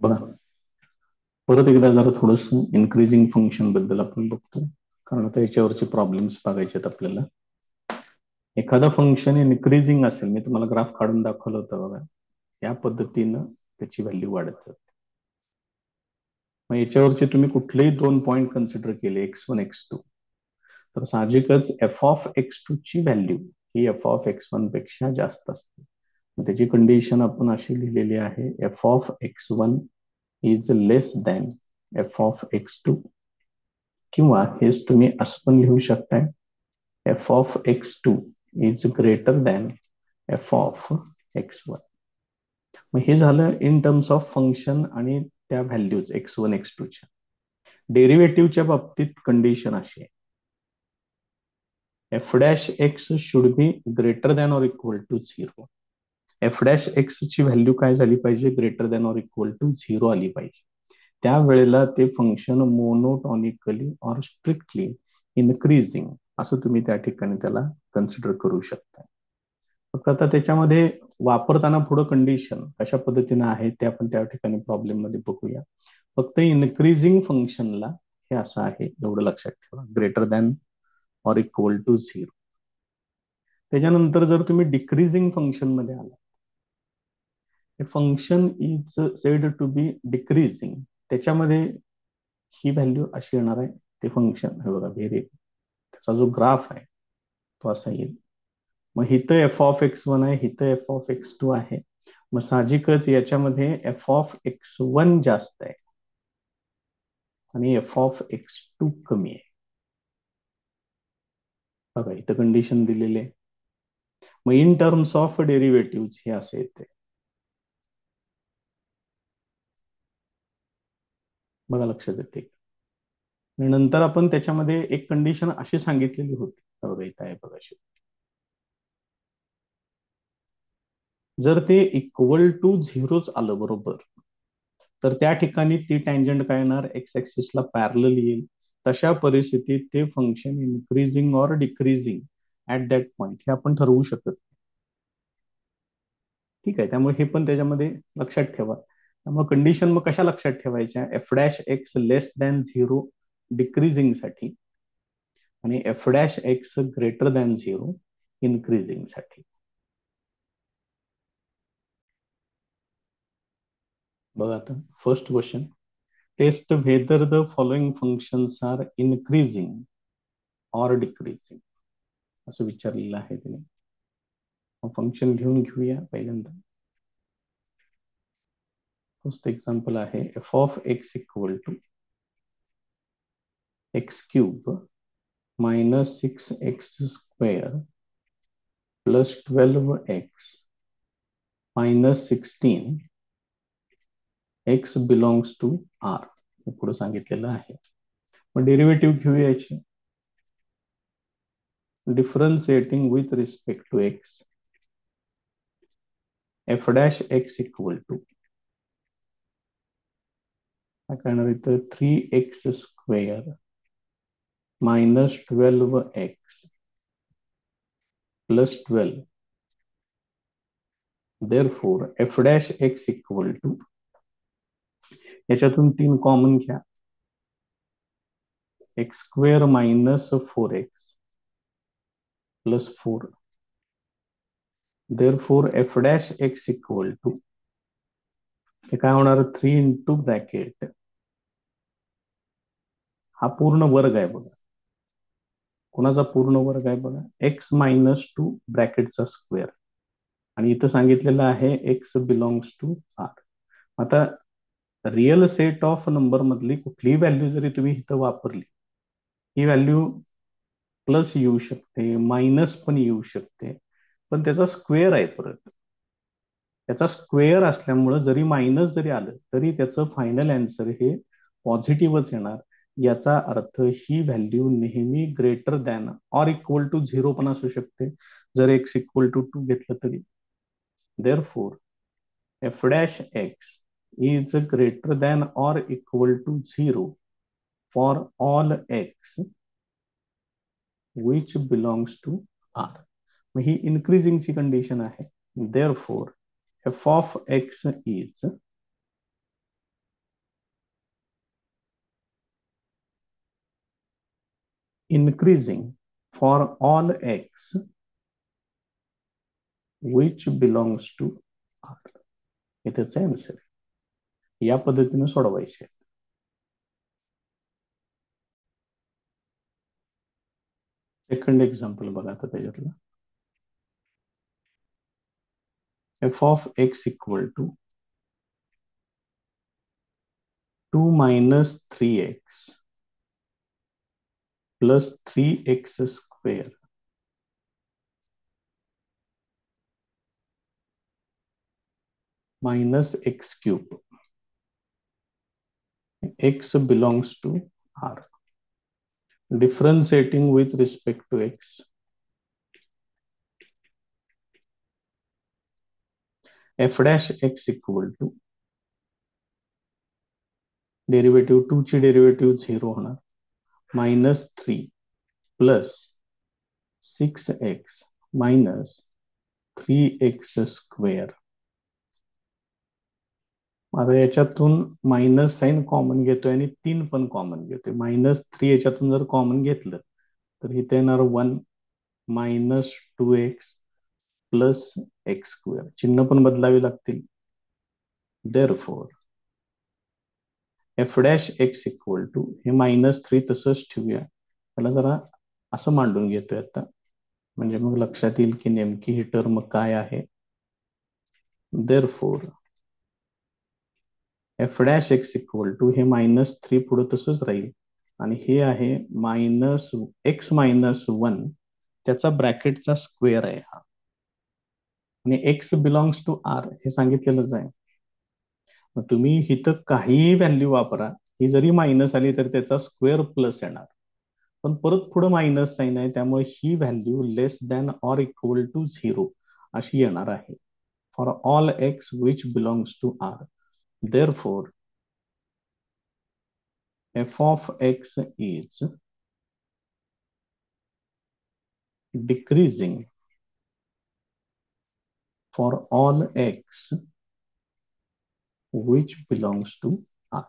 बघा, परत एकदा जरा थोडस इन्क्रीजिंग फंक्शन बद्दल आपण बघतो, कारण आता याच्यावरचे प्रॉब्लेम्स बघायचे आहेत आपल्याला. एखादं फंक्शन इन्क्रीजिंग असेल, मी तुम्हाला ग्राफ काढून दाखवलं होतं बघा, या पद्धतीनं त्याची व्हॅल्यू वाढत जाते. मग याच्यावरचे तुम्ही कुठलेही दोन पॉईंट कन्सिडर केले, x1 x2, तर साहजिकच एफ ऑफ x2 ची value he F of x1 पेक्षा जास्त असते. त्याची कंडिशन आपण अशी लिहिलेली आहे, F of x1 is less than F of x2, किंवा हेच तुम्ही असं पण लिहू शकताय, F of x2 is greater than F of x1. मग हे झालं इन टर्म्स ऑफ फंक्शन आणि त्या व्हॅल्यूज x1 x2 च्या. डेरिव्हेटिव्हच्या बाबतीत कंडिशन अशी आहे, F dash X should be greater than or equal to 0. F dash X ची व्हॅल्यू काय झाली पाहिजे, greater than or equal to 0 आली पाहिजे. त्यावेळेला ते function monotonically or strictly increasing असं तुम्ही त्या ठिकाणी त्याला कन्सिडर करू शकता. फक्त आता त्याच्यामध्ये वापरताना पुढं कंडिशन कशा पद्धतीने आहे ते आपण त्या ठिकाणी प्रॉब्लेम मध्ये बघूया. फक्त इन्क्रीजिंग फंक्शनला हे असं आहे, एवढं लक्षात ठेवा, greater than or equal to 0. त्याच्यानंतर जर तुम्ही डिक्रीजिंग फंक्शन मध्ये आला, function is said to be decreasing, त्याच्यामध्ये ही व्हॅल्यू अशी येणार आहे, ते फंक्शन हे बघा व्हेरी, त्याचा जो ग्राफ आहे तो असा येईल. मग हिथं एफ ऑफ x1 आहे, हिथं एफ ऑफ x2 आहे. मग साहजिकच याच्यामध्ये एफ ऑफ x1 जास्त आहे आणि एफ ऑफ x2 कमी आहे. बघा इथं कंडिशन दिलेली आहे. मग इन टर्म्स ऑफ डेरिव्हेटिव्ह हे असे येते. बघा लक्षात येते. नंतर आपण त्याच्यामध्ये एक कंडिशन अशी सांगितलेली होती, बघा इथं आहे बघा, जर ते इक्वल टू 0च आलं बरोबर, तर त्या ठिकाणी ती टँजंट काय येणार, एक्स ऍक्सिसला पॅरलल येईल. तशा परिस्थितीत ते function increasing or decreasing at that point हे आपण ठरवू शकत. ठीक आहे, त्यामुळे हे पण त्याच्यामध्ये लक्षात ठेवा. त्यामुळे कंडिशन मग कशा लक्षात ठेवायच्या, F dash X less than 0 decreasing साठी आणि F dash X greater than 0 increasing साठी. बघा आता first question, test whether the following functions are increasing or decreasing असं विचारलेलं आहे तिने. फंक्शन लिहून घेऊया पहिल्यांदा. फर्स्ट एक्झाम्पल आहे, F of x equal to X cube minus 6x square plus 12x minus 16 X belongs to R, पुढे सांगितलेलं आहे. मग डेरिव्हेटिव्ह घेऊया याची, differentiating with respect to x, f dash x equal to काय करणार इथं, 3x square minus 12x plus 12. therefore f dash x equal to, याच्यातून 3 कॉमन घ्या, x square minus 4x plus 4. therefore f dash x equal to, हे काय होणार, 3 into bracket, हा पूर्ण वर्ग आहे बघा. कोणाचा पूर्ण वर्ग आहे बघा, एक्स मायनस 2 ब्रॅकेटचा स्क्वेअर, आणि इथं सांगितलेलं आहे एक्स बिलॉंग्स टू आर. आता रिअल सेट ऑफ नंबर मधली कुठलीही व्हॅल्यू जरी तुम्ही इथं वापरली, ही व्हॅल्यू प्लस येऊ शकते, मायनस पण येऊ शकते, पण त्याचा स्क्वेअर आहे परत. त्याचा स्क्वेअर असल्यामुळं जरी मायनस जरी आलं तरी त्याचं फायनल आन्सर हे पॉझिटिव्हच येणार. याचा अर्थ ही व्हॅल्यू नेहमी greater than or equal to 0 पण असू शकते, जर एक्स इक्वल टू 2 घेतलं तरी. therefore f dash x is greater than or equal to 0 for all x which belongs to R. मग ही इन्क्रीजिंगची कंडिशन आहे. therefore f of x is increasing for all x which belongs to R. हे त्याचं answer आहे. या पद्धतीने सोडवायचे. सेकंड एक्झाम्पल बघा आता त्याच्यातलं. f of x equal to 2 minus 3x plus 3x square minus x cube. X belongs to R. Differentiating with respect to x. F dash x equal to derivative 2 ची derivative 0 होणार. -3 plus 6x minus 3x square. आता याच्यातून minus sign common घेतोय आणि 3 पण common घेतोय. -3 याच्यातून जर कॉमन घेतलं तर इथे येणार 1 minus 2x plus x square. चिन्ह पण बदलावी लागतील. Therefore f dash x equal to हे -3 तसंच ठेवूया. त्याला जरा असं मांडून घेतोय आता, म्हणजे मग लक्षात येईल की नेमकी ही टर्म काय आहे. Therefore f dash x equal to हे -3 पुढे तसंच राहील आणि हे आहे -1 त्याचा ब्रॅकेटचा स्क्वेअर आहे हा, आणि एक्स बिलॉंग्स टू आर हे सांगितलेलंच आहे. मग तुम्ही इथं काहीही व्हॅल्यू वापरा, ही जरी मायनस आली तर त्याचा स्क्वेअर प्लस येणार, पण परत पुढे मायनस साइन आहे, त्यामुळे ही value less than or equal to 0 अशी येणार आहे for all x which belongs to R. Therefore f of x is decreasing for all x which belongs to R.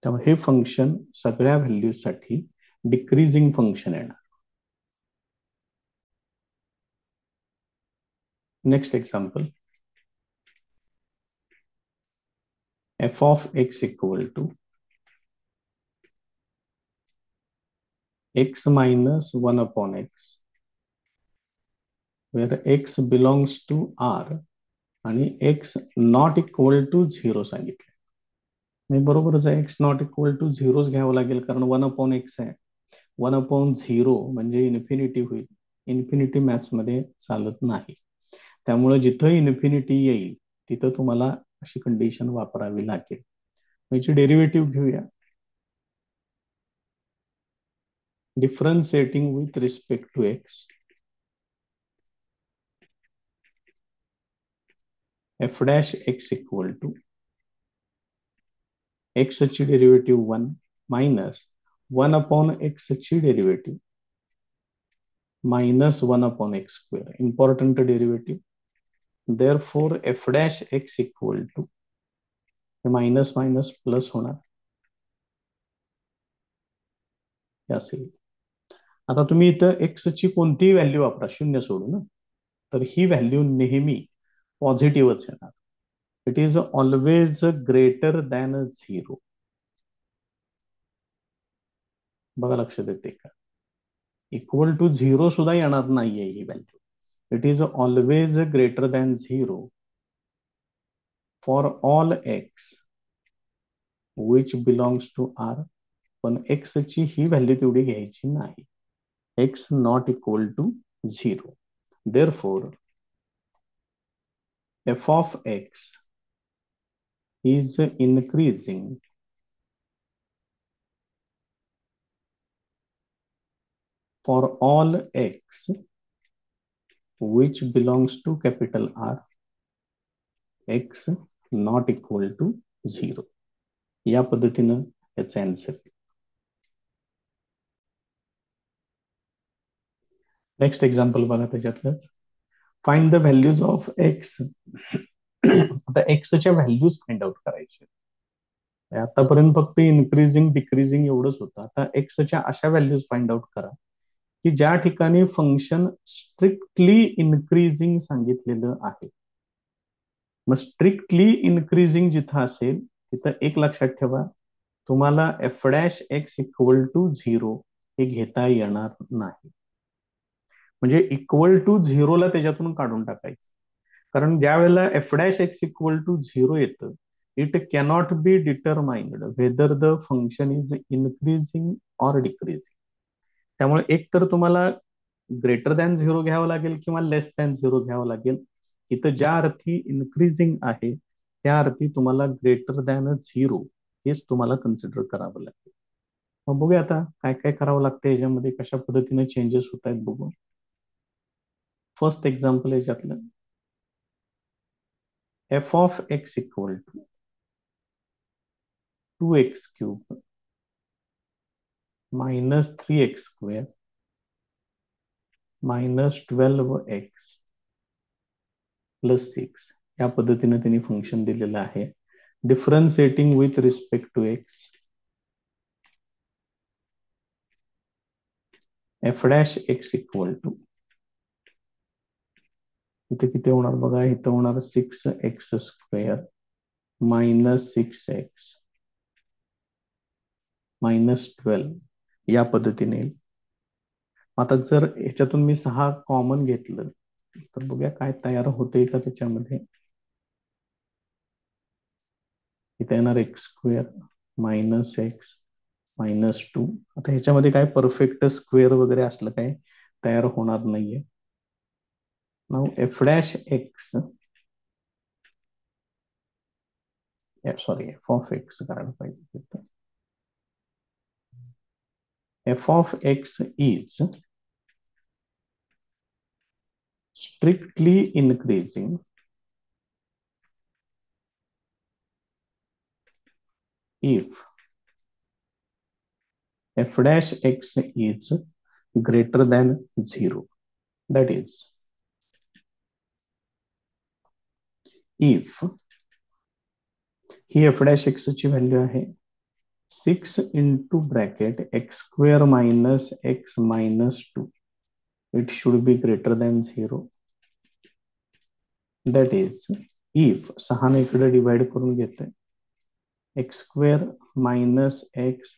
त्यामुळे हे फंक्शन सगळ्या व्हॅल्यूसाठी डिक्रीजिंग फंक्शन येणार. Next example. F of x equal to x minus 1 upon x, where x belongs to R आणि x not equal to 0 सांगितले. नाही, बरोबरच आहे. x not equal to 0 घ्यावं लागेल, कारण 1 upon x आहे. 1 upon 0 म्हणजे इन्फिनिटी होईल. इन्फिनिटी मॅथ्स मध्ये चालत नाही. त्यामुळे जिथं इन्फिनिटी येईल तिथं तुम्हाला अशी कंडिशन वापरावी लागेल. याची डेरिव्हेटिव्ह घेऊया. Differentiating with respect to x, f dash x equal to x ची डेरिव्हेटिव्ह 1 मायनस 1 अपॉन x ची derivative minus 1 upon x square. Important derivative. Therefore f dash x equal to minus minus plus होणार असेल. आता तुम्ही इथं x ची कोणतीही value वापरा, 0 सोडून, तर ही व्हॅल्यू नेहमी पॉझिटिव्हच येणार. It is always greater than 0. बघा, लक्षात येते का? इक्वल टू 0 सुद्धा येणार नाहीये ही value. It is always greater than 0 for all x which belongs to R. पण एक्स ची ही व्हॅल्यू तेवढी घ्यायची नाही. X not equal to 0. Therefore f of x is increasing for all x which belongs to capital R, x not equal to 0. या पद्धतीनं याचा answer. Next example बघा त्याच्यातलं. Find the values of x. आता एक्सच्या व्हॅल्यूज फाइंड आउट करायचे. आतापर्यंत फक्त इन्क्रीजिंग डिक्रीजिंग एवढंच होतं. आता एक्सच्या अशा व्हॅल्यूज फाइंड आउट करा की ज्या ठिकाणी फंक्शन स्ट्रिक्टली इन्क्रीजिंग सांगितलेलं आहे. मग स्ट्रिक्टली इन्क्रीजिंग जिथं असेल तिथं एक लक्षात ठेवा, तुम्हाला f dash x equal to zero हे घेता येणार नाही. म्हणजे इक्वल टू झिरोला त्याच्यातून काढून टाकायचं. कारण ज्या वेळेला f dash x equal to zero येतं, it cannot be determined whether the function is increasing or decreasing. त्यामुळे एक तर तुम्हाला ग्रेटर दॅन झिरो घ्यावं लागेल किंवा लेस दॅन झिरो घ्यावं लागेल. इथं ज्या अर्थी इन्क्रीजिंग आहे त्या अर्थी तुम्हाला ग्रेटर दॅन झिरो हेच तुम्हाला कन्सिडर करावं लागेल. मग बघूया आता काय काय करावं लागतं याच्यामध्ये, कशा पद्धतीने चेंजेस होत आहेत बघू. फर्स्ट एक्झाम्पल याच्यातलं f of x equal to 2x cube minus 3x square minus 12x plus 6 या पद्धतीने त्यांनी फंक्शन दिलेलं आहे. Differentiating with respect to x f dash x equal to, इथे किती होणार बघा, इथं होणार 6x square minus 6x minus 12 या पद्धतीने. आता जर ह्याच्यातून मी 6 कॉमन घेतलं तर बघूया काय तयार होते का त्याच्यामध्ये. इथे येणार x square minus x minus 2. आता ह्याच्यामध्ये काय परफेक्ट स्क्वेअर वगैरे असलं काय तयार होणार नाहीये. नाव f dash x, sorry f of x करायला पाहिजे. F of x is strictly increasing if f dash x is greater than 0. That is, if he f dash x ची व्हॅल्यू आहे 6 into bracket x square minus x minus 2, it should be greater than 0. That is, if 6 ने इकडे divide करून घेतोय, x square minus x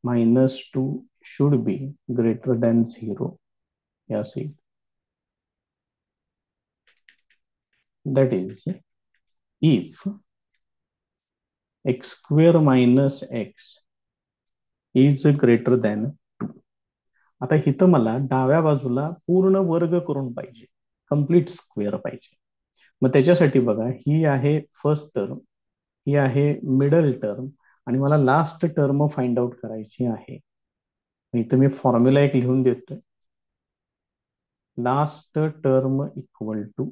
minus 2 should be greater than 0. या असेल. That is, if x square minus x is greater than 2. आता इथं मला डाव्या बाजूला पूर्ण वर्ग करून पाहिजे, कम्प्लीट स्क्वेअर पाहिजे. मग त्याच्यासाठी बघा, ही आहे फर्स्ट टर्म, ही आहे मिडल टर्म आणि मला लास्ट टर्म फाइंड आउट करायची आहे. इथं मी फॉर्म्युला एक लिहून देतोय. Last term equal to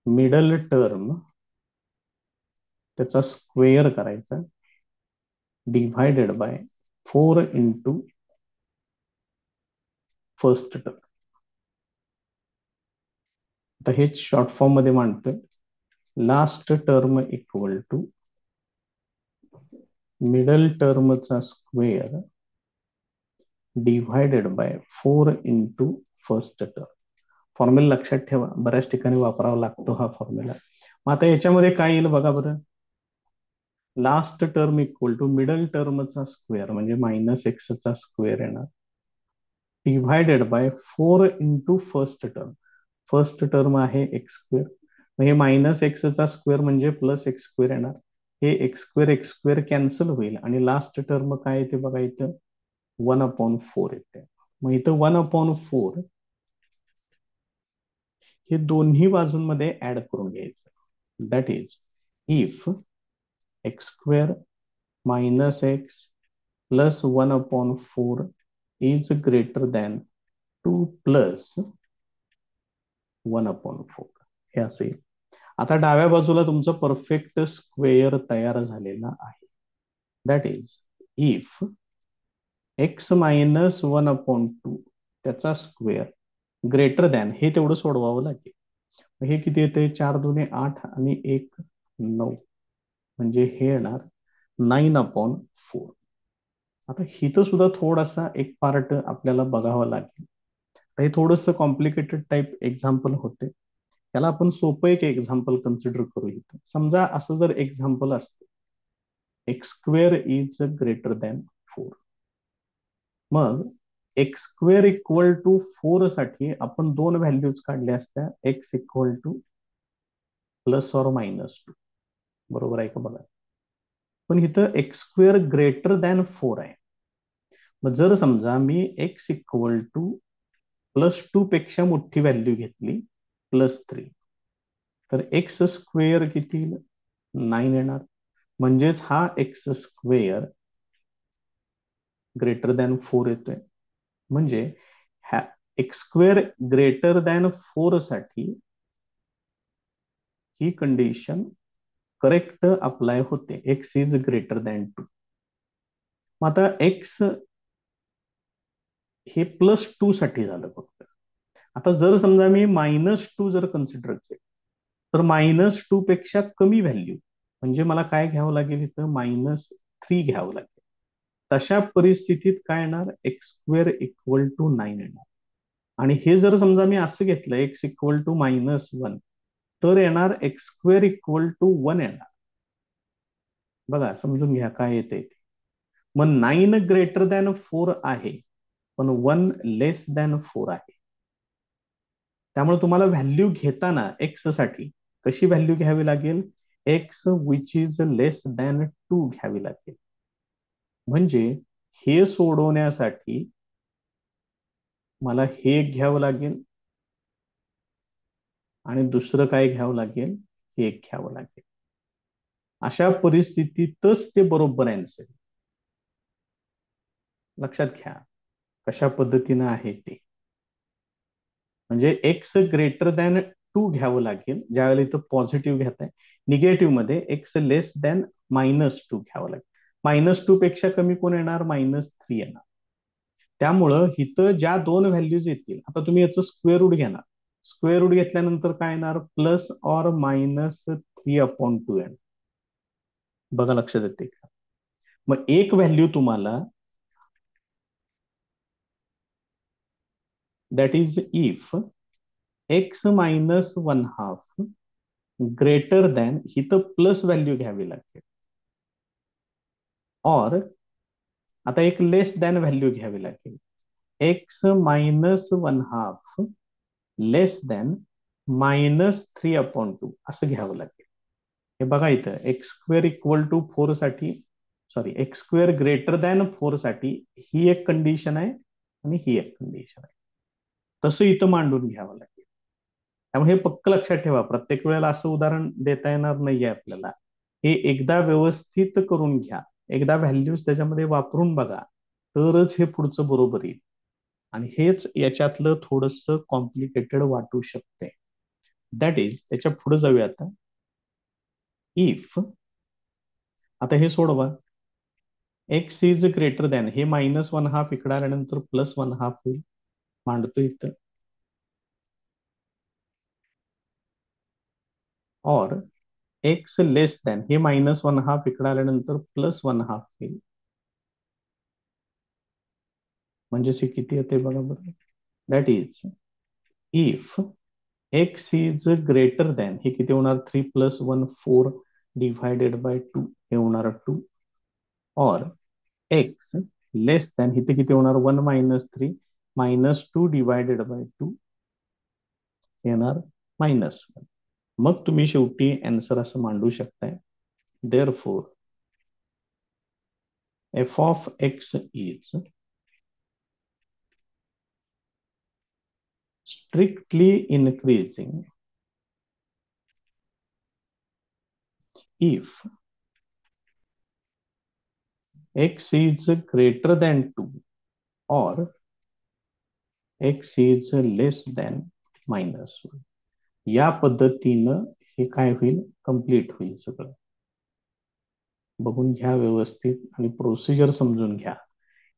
middle term त्याचा स्क्वेअर करायचा divided by 4 into first term. आता हेच शॉर्ट फॉर्म मध्ये मांडतोय. Last term equal to middle टर्मचा square divided by 4 into first term. Formula लक्षात ठेवा, बऱ्याच ठिकाणी वापरावा लागतो हा फॉर्म्युला. मग आता याच्यामध्ये काय येईल बघा बरं. Last term equal to middle टर्मचा स्क्वेअर म्हणजे मायनस एक्सचा स्क्वेअर येणार divided by 4 into first term. First term आहे एक्स स्क्वेअर, हे मायनस एक्सचा स्क्वेअर म्हणजे प्लस एक्स स्क्वेअर येणार. हे एक्स स्क्वेअर कॅन्सल होईल आणि लास्ट टर्म काय येते बघा, इथं 1/4 येते. मग इथं 1/4 हे दोन्ही बाजूंमध्ये ऍड करून घ्यायचं. That is, if x square minus x plus 1/4 is greater than 2 plus 1/4 हे असेल. आता डाव्या बाजूला तुमचं परफेक्ट स्क्वेअर तयार झालेला आहे. That is, if x minus 1/2 त्याचा स्क्वेअर ग्रेटर दॅन, हे तेवढं सोडवावं लागेल. हे किती येते 4 दूने 8 आणि 1 9 म्हणजे हे येणार 9/4. आता हिथं सुद्धा थोडासा एक पार्ट आपल्याला बघावा लागेल. तर हे थोडंसं कॉम्प्लिकेटेड टाईप एक्झाम्पल होते. त्याला आपण सोपं एक एक्झाम्पल कन्सिडर करू इथं. समजा असं जर एक्झाम्पल असतं x² इज ग्रेटर दॅन 4. मग x² = 4 साठी आपण दोन व्हॅल्यूज काढल्या असत्या, x = +or-2. बरोबर आहे का बघा. पण इथं x² > 4 आहे. मग जर समजा मी x = +2 पेक्षा मोठी व्हॅल्यू घेतली, +3, तर x² किती 9 येणार. म्हणजेच हा x² > 4 येतोय. म्हणजे ह्या x² > 4 साठी ही कंडिशन करेक्ट अप्लाय होते. x is greater than 2. मग आता x हे +2 साठी झालं फक्त. आता जर समजा मी -2 जर कन्सिडर केलं, तर -2 पेक्षा कमी व्हॅल्यू म्हणजे मला काय घ्यावं लागेल इथं -3 घ्यावं लागेल. तशा परिस्थितीत काय येणार, x² = 9 येणार. आणि हे जर समजा मी असं घेतलं x = -1, तर येणार x² = 1 येणार. बघा समजून घ्या काय येते. मग 9 > 4 आहे, पण 1 < 4 आहे. त्यामुळे तुम्हाला व्हॅल्यू घेताना एक्स साठी कशी व्हॅल्यू घ्यावी लागेल, x विच इज < 2 घ्यावी लागेल. म्हणजे हे सोडवण्यासाठी मला हे घ्यावं लागेल आणि दुसरं काय घ्यावं लागेल, हे घ्यावं लागेल. अशा परिस्थितीतच ते बरोबर आन्सर. लक्षात घ्या कशा पद्धतीनं आहे ते. म्हणजे x > 2 घ्यावं लागेल ज्यावेळेला इथं पॉझिटिव्ह घेताय. निगेटिव्ह मध्ये x <-2 घ्यावं लागेल. -2 पेक्षा कमी कोण येणार, -3 येणार. त्यामुळं इथं ज्या दोन व्हॅल्यूज येतील, आता तुम्ही याचं स्क्वेअर रूट घेणार. स्क्वेअर रूट घेतल्यानंतर काय येणार, +or-3/2 येणार. बघा लक्षात येते का. मग एक व्हॅल्यू तुम्हाला that is if x -1/2 greater than, इथं प्लस व्हॅल्यू घ्यावी लागते. और आता एक लेस दॅन व्हॅल्यू घ्यावी लागेल. x -1/2 लेस दॅन -3/2 असं घ्यावं लागेल. हे बघा इथं x² = 4 साठी, सॉरी x² > 4 साठी ही एक कंडिशन आहे आणि ही एक कंडिशन आहे. तसं इथं मांडून घ्यावं लागेल. त्यामुळे हे पक्क लक्षात ठेवा, प्रत्येक वेळेला असं उदाहरण देता येणार नाहीये आपल्याला. हे एकदा व्यवस्थित करून घ्या, एकदा व्हॅल्यूज त्याच्यामध्ये वापरून बघा, तरच हे पुढचं बरोबर येईल. आणि हेच याच्यातलं थोडंसं कॉम्प्लिकेटेड वाटू शकते. दॅट इज, त्याच्या पुढे जाऊया आता. इफ, आता हे सोडवा, x इज ग्रेटर दॅन, हे -1/2 इकडे आल्यानंतर +1/2 होईल. मांडतो इथं. और x लेस दॅन, हे -1/2 इकडे आल्यानंतर +1/2 होईल. म्हणजे हे किती येते बघा बरं. That is if x is greater than, हे किती होणार, 3 + 1 4 /2 हे होणार 2. और x लेस दॅन, इथे किती होणार, 1 - 3 -2 /2 येणार -1. मग तुम्ही शेवटी आन्सर असं मांडू शकताय. Therefore f of x is strictly increasing if x is greater than 2 or x is less than -1. या पद्धतीनं हे काय होईल, कंप्लीट होईल सगळं. बघून घ्या व्यवस्थित आणि प्रोसिजर समजून घ्या.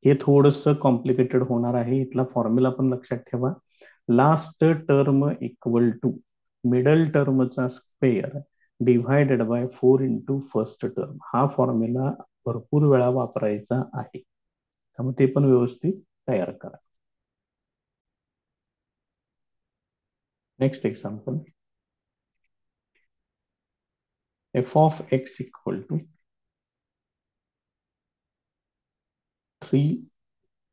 हे थोडंसं कॉम्प्लिकेटेड होणार आहे. इथला फॉर्म्युला पण लक्षात ठेवा. लास्ट टर्म = मिडल टर्मचा square divided by 4 into first term, हा फॉर्म्युला भरपूर वेळा वापरायचा आहे, त्यामुळे ते पण व्यवस्थित तयार करा. Next example, f of x equal to 3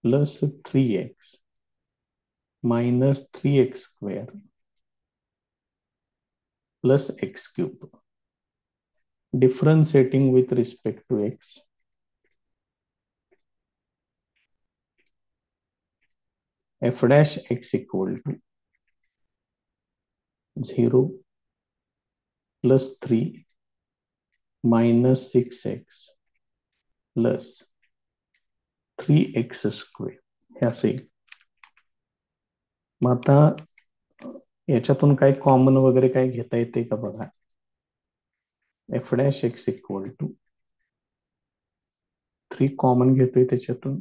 plus 3x minus 3x square plus x cube, differentiating with respect to x, f dash x equal to 0 plus 3 minus 6x plus 3x square हे असेल. मग आता याच्यातून काय common वगैरे काय घेता येते का बघा. F dash x equal to 3 common घेतोय त्याच्यातून,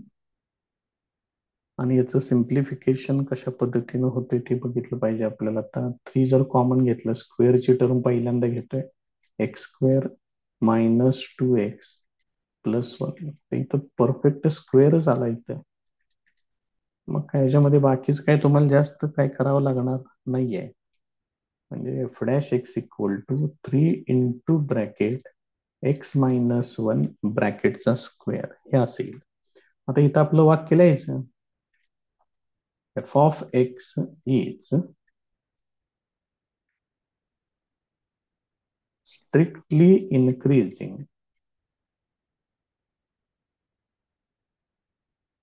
आणि याचं सिम्प्लिफिकेशन कशा पद्धतीनं होते ते बघितलं पाहिजे आपल्याला. आता 3 जर कॉमन घेतलं, स्क्वेअरची टर्म पहिल्यांदा घेतोय, x square minus 2x plus 1, इथं परफेक्ट स्क्वेअरच आला इथं. मग काय याच्यामध्ये बाकीच काय तुम्हाला जास्त काय करावं लागणार नाहीये. म्हणजे f dash x equal to 3 into bracket x minus 1 ब्रॅकेटचा स्क्वेअर हे असेल. आता इथं आपलं वाक्य लिहायचं, f of x is strictly increasing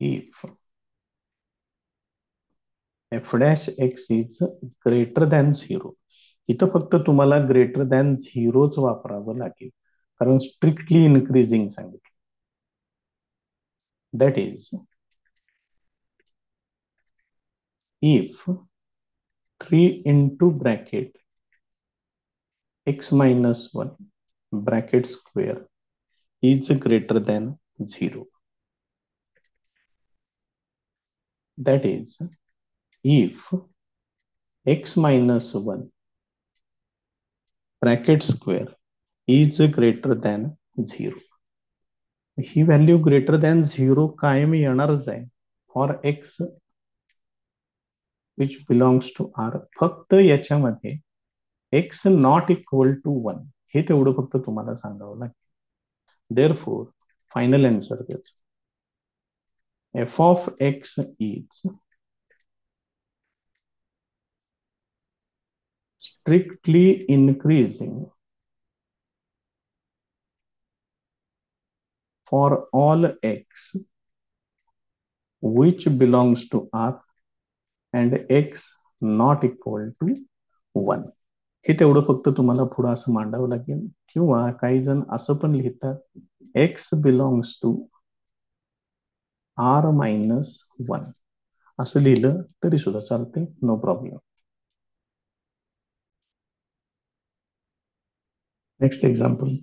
if f dash x is greater than 0. इथं फक्त तुम्हाला ग्रेटर दॅन झिरोच वापरावं लागेल, कारण स्ट्रिक्टली इन्क्रीजिंग सांगितलं. That is if 3 into bracket x minus 1 bracket square is greater than 0. That is, if x minus 1 bracket square is greater than 0. ही value greater than 0 कायम येणारच आहे for x which belongs to R. फक्त याच्यामध्ये x not equal to 1 हे तेवढं फक्त तुम्हाला सांगावं लागेल. देअरफॉर फायनल आन्सर त्याच F of x is strictly increasing for all x which belongs to R and x not equal to 1. हे तेवढं फक्त तुम्हाला पुढं असं मांडावं लागेल, किंवा काही जण असं पण लिहितात x belongs to R minus 1 असं लिहिलं तरी सुद्धा चालते, no problem. Next example,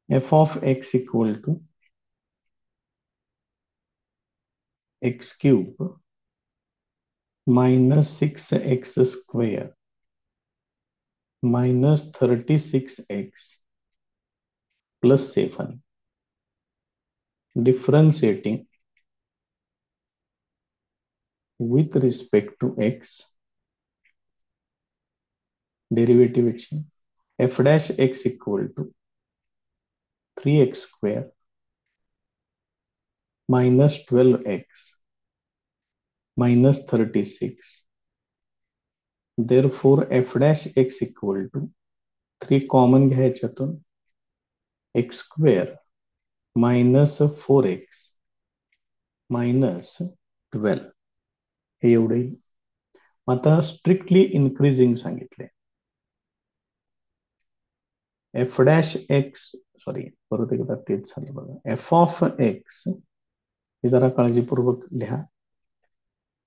f of x equal to x cube minus 6x square minus 36x plus 7, differentiating with respect to x, derivative f dash x equal to 3x square minus 12x minus 36. Therefore f dash x equal to 3 common घ्यायच्यातून x square minus 4x minus 12 हे एवढे. आता strictly increasing सांगितले. F dash x, sorry परत एकदा तेच झालं बघा, एफ ऑफ एक्स हे जरा काळजीपूर्वक लिहा,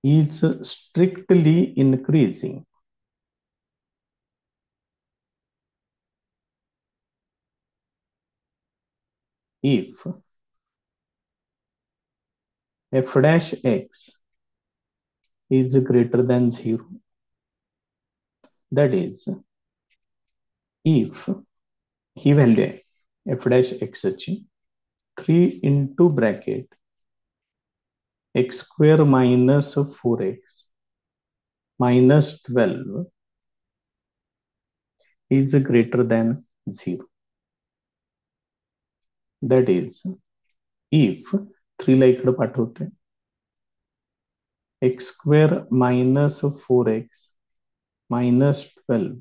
is strictly increasing if f dash x is greater than 0. That is, if he value आहे एफ डॅश एक्स ची 3 into bracket x square minus 4x minus 12 is greater than 0. That is, if 3 ला इकडे पाठवते x square minus 4x minus 12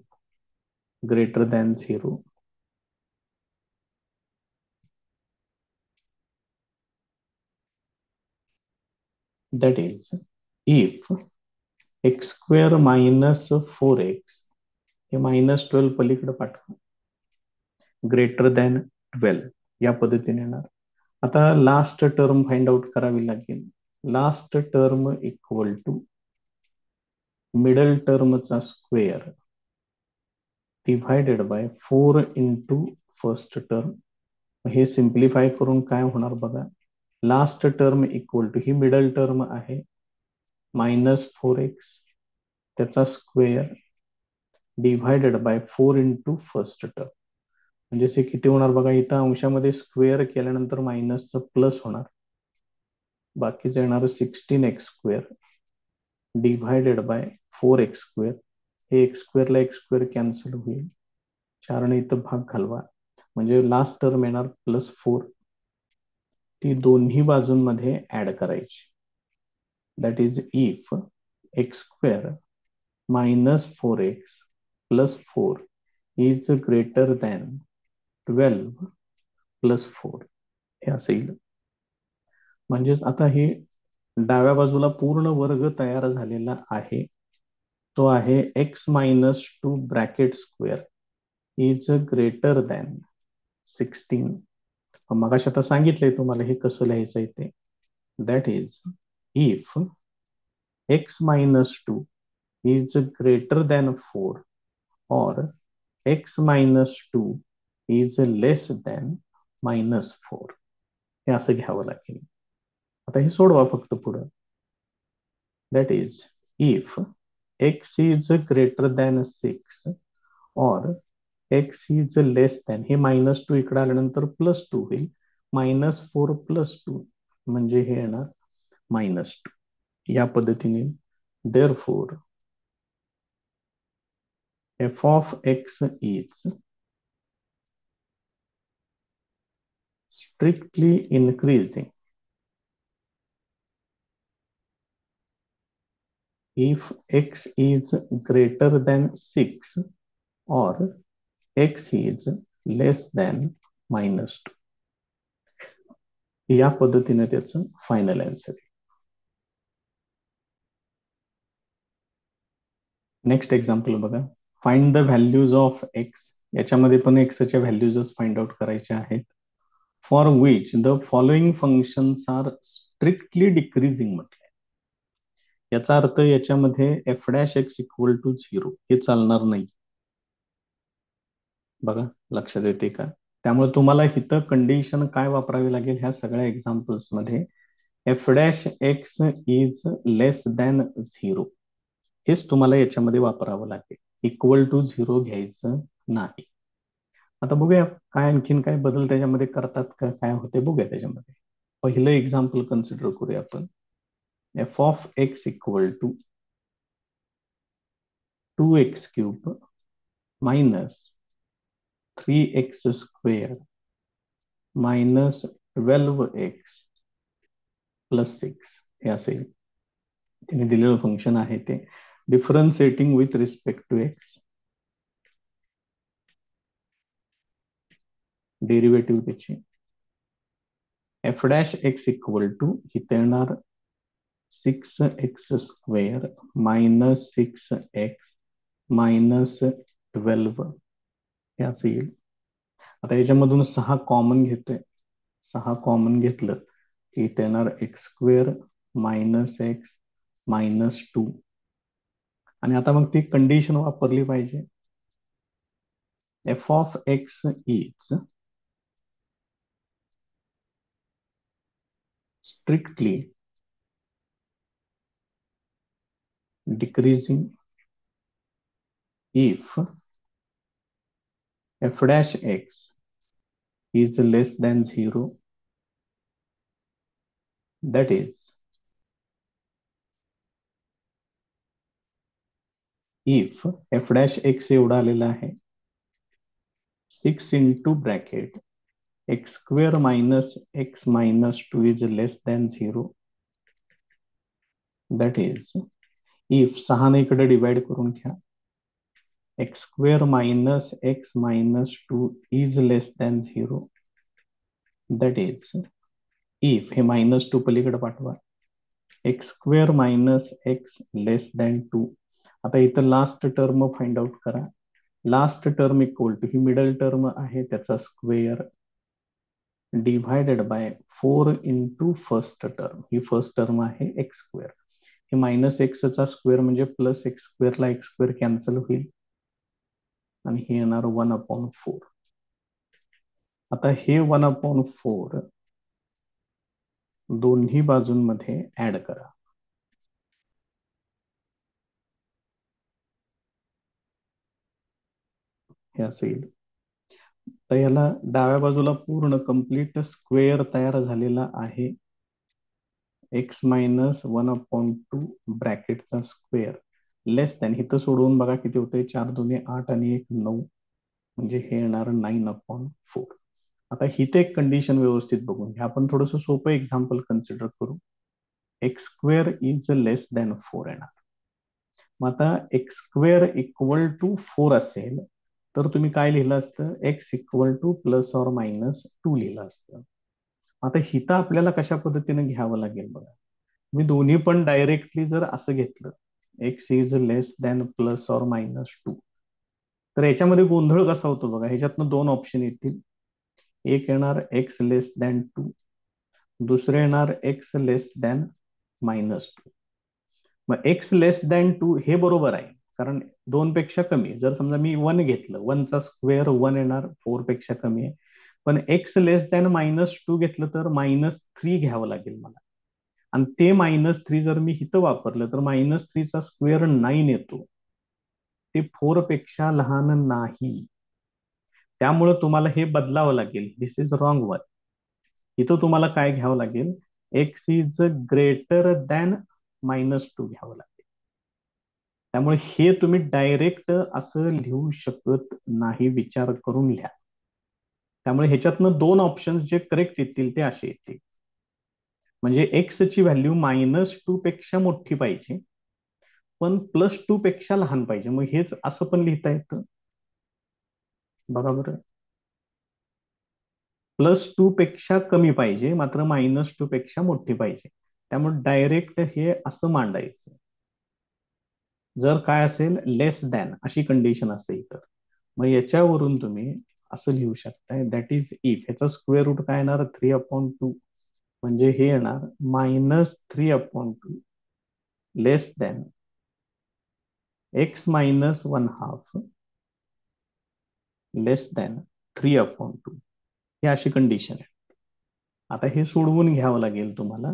greater than 0. That is, if x square minus 4x हे minus 12 पलीकडे पाठवा greater than 12 या पद्धतीने येणार. आता लास्ट टर्म फाइंड आउट करावी लागेल. Last term equal to middle टर्मचा square divided by 4 into first term. हे सिम्प्लिफाय करून काय होणार बघा. लास्ट टर्म इक्वल टू ही मिडल टर्म आहे मायनस 4x त्याचा square divided by 4 into first term. म्हणजे किती होणार बघा. इथं अंशामध्ये स्क्वेअर केल्यानंतर मायनसचं प्लस होणार. बाकीचं येणार 16x square divided bye 4x square. हे एक्स स्क्वेअरला एक्स स्क्वेअर कॅन्सल होईल. 4ने इथं भाग घालवा म्हणजे लास्ट टर्म येणार +4. ती दोन्ही बाजूंमध्ये ऍड करायची. That is if x square minus 4x plus 4 is greater than 12 plus 4 हे असं येईल. म्हणजेच आता हे डाव्या बाजूला पूर्ण वर्ग तयार झालेला आहे. तो आहे x minus 2 bracket square is greater than 16. मगाशी आता सांगितलंय तुम्हाला हे कसं लिहायचं आहे ते. That is if x minus 2 is greater than 4 और x minus 2 is less than -4. हे असं घ्यावं लागेल. आता हे सोडवा फक्त पुढं. That is if x is greater than 6 और x इज लेस दॅन, हे -2 इकडे आल्यानंतर +2 होईल. -4 +2 म्हणजे हे येणार -2 या पद्धतीने. Therefore f of x is strictly increasing if x is greater than 6 or x is less than -2. या पद्धतीने त्याचं फायनल आन्सर आहे. नेक्स्ट एक्झाम्पल बघा. Find the values of x. याच्यामध्ये पण एक्सच्या व्हॅल्यूजच फाइंड आउट करायच्या आहेत. For which the following functions are strictly decreasing म्हटलंय. याचा अर्थ याच्यामध्ये f dash x equal to 0 हे चालणार नाही. बघा लक्षात येते का. त्यामुळे तुम्हाला इथं कंडिशन काय वापरावी लागेल ह्या सगळ्या एक्झाम्पल्स मध्ये. F dash x is less than 0 हेच तुम्हाला याच्यामध्ये वापरावं लागेल. इक्वल टू 0 घ्यायचं नाही. आता बघूया काय आणखीन काय बदल त्याच्यामध्ये करतात का, काय होते बघूया त्याच्यामध्ये. पहिलं एक्झाम्पल कन्सिडर करूया आपण. F of x equal to 2x cube minus 3x square minus 12x plus 6 हे असेल. तिने दिलेलं फंक्शन आहे ते differentiating with respect to x. Derivative त्याची f dash x equal to इथे येणार 6x square minus 6x minus 12 हे असं येईल. आता याच्यामधून 6 कॉमन घेतोय. 6 कॉमन घेतलं की इथे येणार x square minus x minus 2. आणि आता मग ती कंडिशन वापरली पाहिजे. F of x is strictly decreasing if f dash x is less than 0, that is if f dash x एवढा आलेला आहे 6 into bracket x square minus x minus 2 is less than 0, that is if 6 ने इकडे divide करून घ्या x square minus x minus 2 is less than 0, that is if हे minus 2 पलीकडे पाठवा x square minus x less than 2. आता इथं last term find out करा. लास्ट टर्म इक्वल टू ही मिडल टर्म आहे त्याचा square divided by 4 into first term. ही फर्स्ट टर्म आहे एक्स स्क्वेअर. हे मायनस एक्सचा स्क्वेअर म्हणजे प्लस एक्स स्क्वेअरला एक्स स्क्वेअर कॅन्सल होईल आणि हे येणार 1/4. आता हे 1/4 दोन्ही बाजूंमध्ये ऍड करा. हे असं येईल. तर याला डाव्या बाजूला पूर्ण कंप्लीट स्क्वेअर तयार झालेला आहे. एक्स मायनस 1/2 ब्रॅकेटचा स्क्वेअर लेस दॅन इथं सोडवून बघा किती होते 4 2 8 आणि 1 9 म्हणजे हे येणार 9/4. आता हिथे एक कंडिशन व्यवस्थित बघून घ्या. आपण थोडंसं सोपं एक्झाम्पल कन्सिडर करू. X square is less than 4 येणार. मग आता एक्स स्क्वेअर इक्वल टू 4 असेल तर तुम्ही काय लिहिलं असतं x equal two plus or minus 2 लिहिलं असतं. आता हिता आपल्याला कशा पद्धतीने घ्यावं लागेल बघा. मी दोन्ही पण डायरेक्टली जर असं घेतलं x is less than plus or minus 2 तर याच्यामध्ये गोंधळ कसा होतो बघा. ह्याच्यातनं 2 ऑप्शन येतील. एक येणार एक्स लेस दॅन 2, दुसरे येणार एक्स लेस दॅन मायनस 2. मग एक्स लेस दॅन 2 हे बरोबर आहे कारण 2 पेक्षा कमी. जर समजा मी 1 घेतलं 1चा स्क्वेअर 1 येणार 4 पेक्षा कमी आहे. पण एक्स लेस दॅन मायनस 2 घेतलं तर -3 घ्यावं लागेल मला. आणि ते -3 जर मी इथं वापरलं तर -3चा स्क्वेअर 9 येतो. ते 4 पेक्षा लहान नाही. त्यामुळे तुम्हाला हे बदलावं लागेल. दिस इज रॉंग वन. इथं तुम्हाला काय घ्यावं लागेल एक्स इज ग्रेटर दॅन -2 घ्यावं लागेल. त्यामुळे हे तुम्ही डायरेक्ट असं लिहू शकत नाही. विचार करून लिहा. त्यामुळे ह्याच्यातनं 2 ऑप्शन जे करेक्ट येतील ते असे येतील. म्हणजे एक्स ची व्हॅल्यू -2 पेक्षा मोठी पाहिजे पण +2 पेक्षा लहान पाहिजे. मग हेच असं पण लिहिता येतं बघा बरं. +2 पेक्षा कमी पाहिजे मात्र -2 पेक्षा मोठी पाहिजे. त्यामुळे डायरेक्ट हे असं मांडायचं. जर काय असेल लेस दॅन अशी कंडिशन असेल तर मग याच्यावरून तुम्ही असं लिहू शकताय दॅट इज इफ ह्याचा स्क्वेअर रूट काय येणार 3/2 म्हणजे हे येणार -3/2 लेस दॅन एक्स मायनस 1/2 लेस दॅन 3/2. ही अशी कंडिशन आहे. आता हे सोडवून घ्यावं लागेल तुम्हाला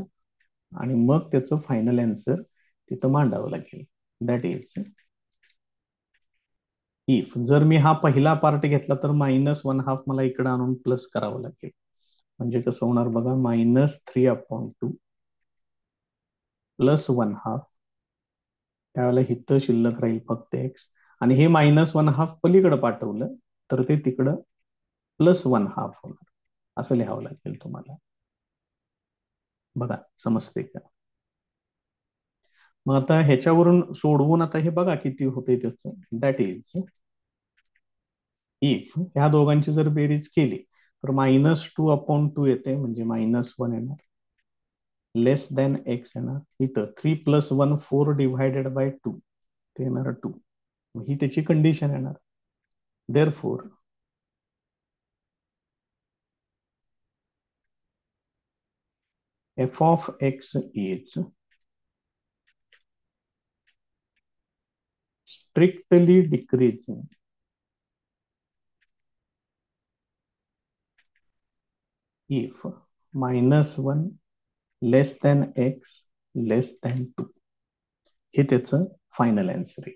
आणि मग त्याचं फायनल आन्सर तिथं मांडावं लागेल. दॅट इज इफ जर मी हा पहिला पार्ट घेतला तर -1/2 मला इकडे आणून प्लस करावं लागेल. म्हणजे कसं होणार बघा -3/2 प्लस 1/2. त्यावेळेला इथं शिल्लक राहील फक्त एक्स आणि हे -1/2 पलीकडे पाठवलं तर ते तिकडं +1/2 होणार. असं लिहावं लागेल तुम्हाला. बघा समजते का. मग आता ह्याच्यावरून सोडवून आता हे बघा किती होते त्याचं. दॅट इज इफ ह्या दोघांची जर बेरीज केली तर -2/2 येते म्हणजे -1 येणार लेस दॅन एक्स येणार. इथं 3 + 1 4 डिव्हायडेड बाय 2 ते येणार 2. ही त्याची कंडिशन येणार. Therefore f of x is strictly decreasing if -1 less than x less than 2. हे त्याचं फायनल आन्सर आहे.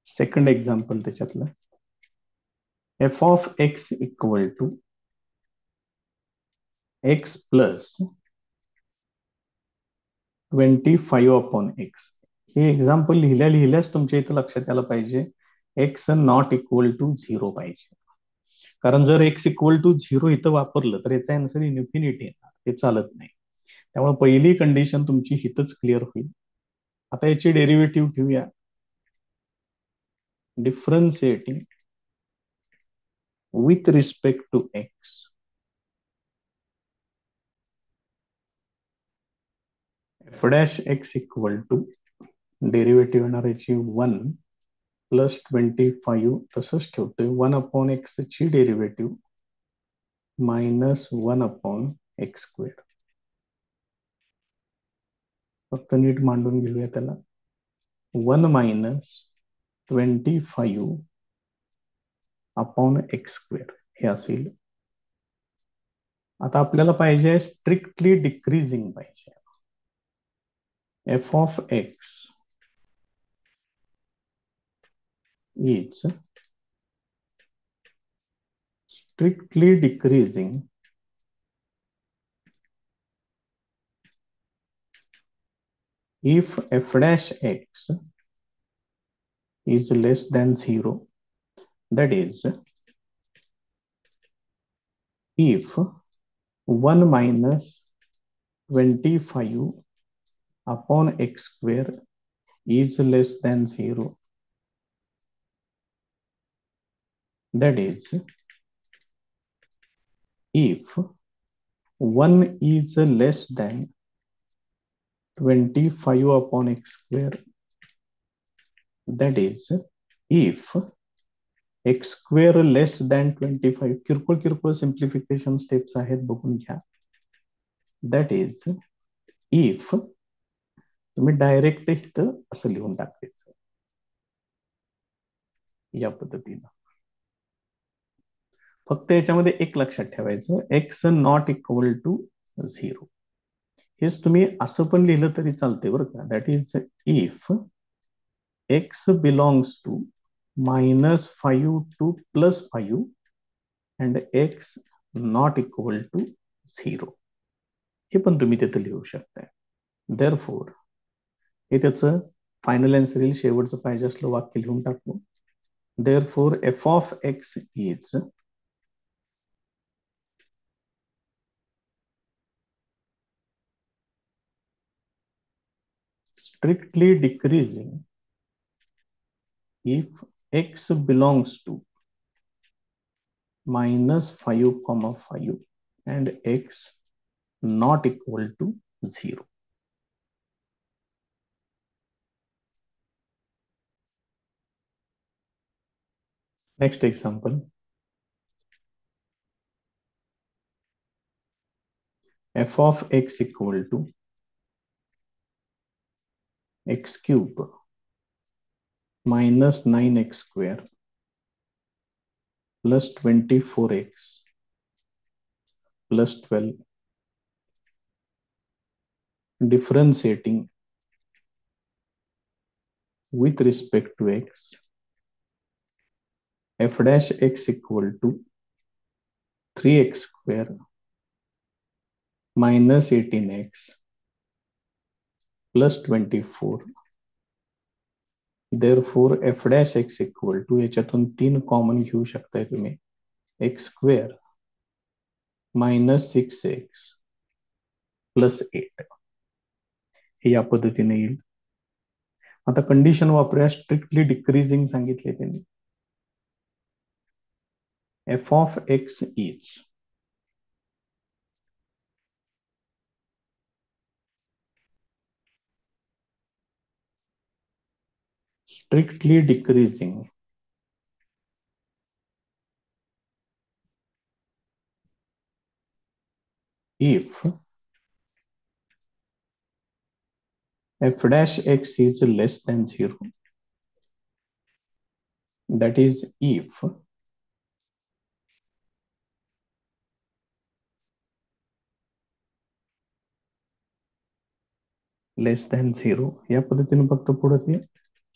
सेकंड एक्झाम्पल त्याच्यातलं, f of x equal to x plus 25 upon x. हे एक्झाम्पल लिहिल्याच तुमच्या इथं लक्षात यायला पाहिजे एक्स नॉट इक्वल टू 0 पाहिजे. कारण जर एक्स इक्वल टू 0 इथं वापरलं तर याचा आन्सर इन्फिनिटी येणार, ते चालत नाही. त्यामुळे पहिली कंडिशन तुमची हितच क्लिअर होईल. आता याची डेरिव्हेटिव्ह घेऊया. Differentiating with respect to x. F dash x equal to derivative येणार याची 1 प्लस 25 तसंच ठेवतोय. 1 अपॉन एक्स ची derivative minus 1 upon x square. फक्त नीट मांडून घेऊया त्याला. 1 मायनस 25 अपॉन एक्स स्क्वेअर हे असेल. आता आपल्याला पाहिजे स्ट्रिक्टली डिक्रीजिंग पाहिजे. F of x is strictly decreasing if f dash x is less than 0. That is, if 1 minus 25 upon x square is less than 0. That is, if 1 is less than 25 upon x square. That is, if x square less than 25. किरकोळ simplification steps आहेत, बघून घ्या. That is if, तुम्ही direct इथं असं लिहून टाकायचं या पद्धतीनं. फक्त याच्यामध्ये एक लक्षात ठेवायचं, एक्स नॉट इक्वल टू 0. हेच तुम्ही असं पण लिहिलं तरी चालते बरं का. That is if x belongs to -5 to +5 and x not equal to 0. हे पण तुम्ही तिथे लिहू शकताय. देअरफॉर हे त्याचं फायनल आन्सर येईल. शेवटचं पाहिजे असलं वाक्य लिहून टाकू. Therefore f of x is strictly decreasing if x belongs to -5, and x not equal to 0. Next example, f of x equal to x cube minus 9x square plus 24x plus 12, differentiating with respect to x. F dash x equal to 3x square minus 18x plus 24. Therefore f dash x equal to, याच्यातून 3 common घेऊ शकताय तुम्ही, x square minus 6x plus 8 हे या पद्धतीने येईल. आता condition वापरूया. स्ट्रिक्टली डिक्रीजिंग सांगितले त्यांनी. F of x is strictly decreasing if f dash x is less than 0. That is, if less than 0 या पद्धतीने फक्त पुढे ते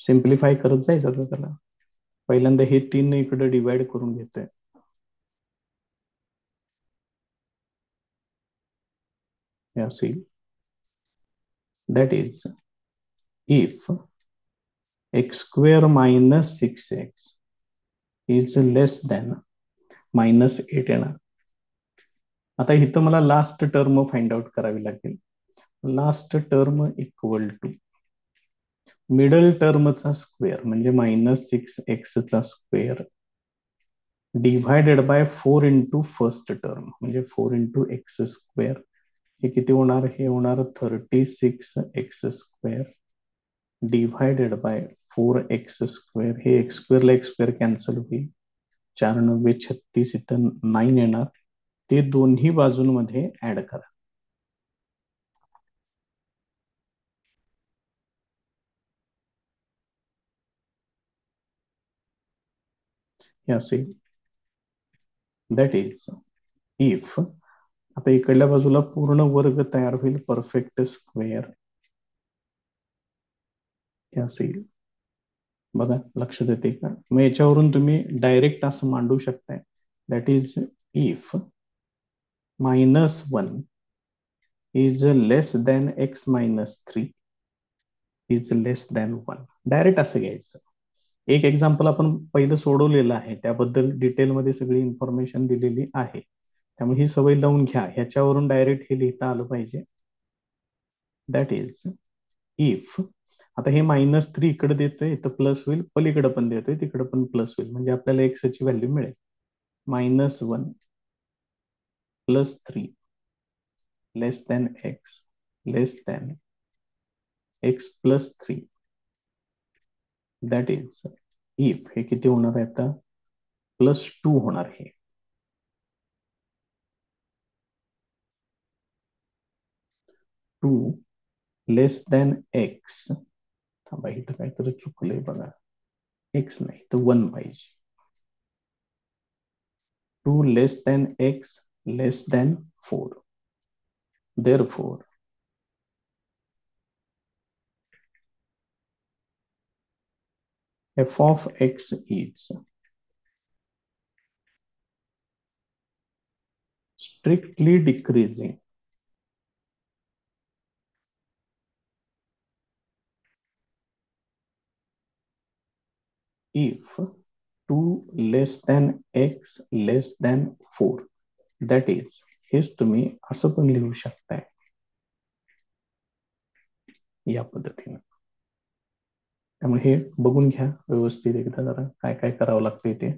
सिम्प्लिफाय करत जायचं आता त्याला. पहिल्यांदा हे 3 इकडे डिवाइड करून घेतोय. हे असेल that is if x square minus 6x is less than -8 येणार. आता इथं मला लास्ट टर्म फाइंड आउट करावी लागेल. Last term equal to middle टर्मचा स्क्वेअर म्हणजे -6x चा square divided by 4 into first term म्हणजे 4 इंटू एक्स स्क्वेअर. हे किती होणार? हे होणार 36x square divided bye 4x square. हे एक्स स्क्वेअरला एक्स स्क्वेअर कॅन्सल होईल. 4 9 36 इथं 9 येणार. ते दोन्ही बाजूंमध्ये ऍड करा. हे असेल दॅट इज इफ आता इकडल्या बाजूला पूर्ण वर्ग तयार होईल परफेक्ट स्क्वेअर. हे असेल बघा लक्षात येते का? मग याच्यावरून तुम्ही डायरेक्ट असं मांडू शकताय that is if -1 is less than x-3 is less than 1. Direct असं घ्यायचं. एक एक्झाम्पल आपण पहिलं सोडवलेलं आहे, त्याबद्दल डिटेलमध्ये सगळी इन्फॉर्मेशन दिलेली आहे. त्यामुळे ही सवय लावून घ्या. ह्याच्यावरून डायरेक्ट हे लिहिता आलं पाहिजे. दॅट इज इफ आता हे -3 इकडे देतोय तर प्लस होईल, पलीकडे पण देतोय तिकडे पण प्लस होईल, म्हणजे आपल्याला एक्स ची व्हॅल्यू मिळेल. -1 + 3 less than x less than x + 3. That is if हे किती होणार आहे आता? +2 होणार. हे 2 लेस दॅन एक्स. थांबा इथं काहीतरी चुकलंय बघा. एक्स नाही तर 1 पाहिजे. 2 लेस than x less than 4. Therefore f of x is strictly decreasing if 2 less than x less than 4. That is हेच तुम्ही असं पण लिहू शकताय या पद्धतीने. त्यामुळे हे बघून घ्या व्यवस्थित एकदा जरा काय काय करावं लागतंय ते.